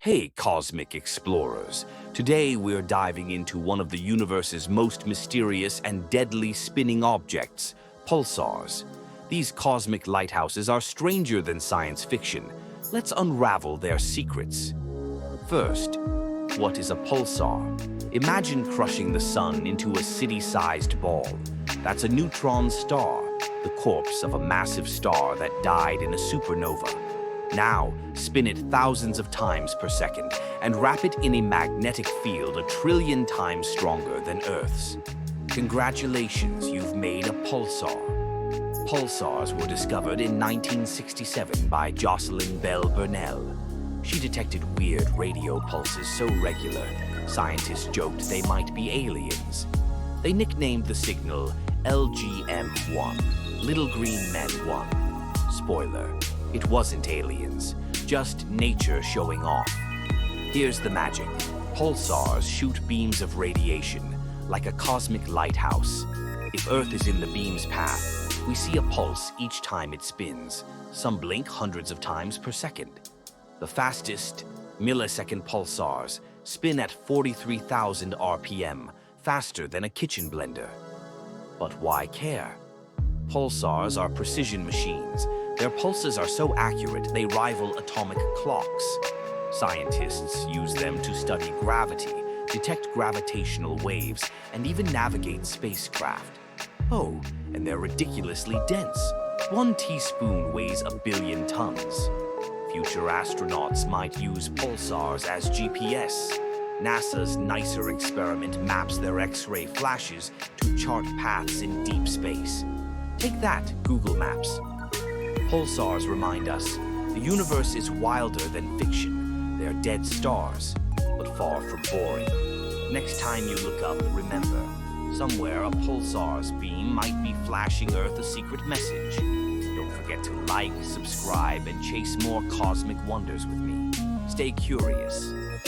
Hey, cosmic explorers. Today we're diving into one of the universe's most mysterious and deadly spinning objects, pulsars. These cosmic lighthouses are stranger than science fiction. Let's unravel their secrets. First, what is a pulsar? Imagine crushing the sun into a city-sized ball. That's a neutron star, the corpse of a massive star that died in a supernova. Now, spin it thousands of times per second and wrap it in a magnetic field 1,000,000,000,000 times stronger than Earth's. Congratulations, you've made a pulsar. Pulsars were discovered in 1967 by Jocelyn Bell Burnell. She detected weird radio pulses so regular, scientists joked they might be aliens. They nicknamed the signal LGM-1, Little Green Men 1. Spoiler. It wasn't aliens, just nature showing off. Here's the magic. Pulsars shoot beams of radiation, like a cosmic lighthouse. If Earth is in the beam's path, we see a pulse each time it spins. Some blink hundreds of times per second. The fastest, millisecond pulsars spin at 43,000 RPM, faster than a kitchen blender. But why care? Pulsars are precision machines. Their pulses are so accurate they rival atomic clocks. Scientists use them to study gravity, detect gravitational waves, and even navigate spacecraft. Oh, and they're ridiculously dense. 1 teaspoon weighs 1,000,000,000 tons. Future astronauts might use pulsars as GPS. NASA's NICER experiment maps their X-ray flashes to chart paths in deep space. Take that, Google Maps. Pulsars remind us, the universe is wilder than fiction. They're dead stars, but far from boring. Next time you look up, remember, somewhere a pulsar's beam might be flashing Earth a secret message. Don't forget to like, subscribe, and chase more cosmic wonders with me. Stay curious.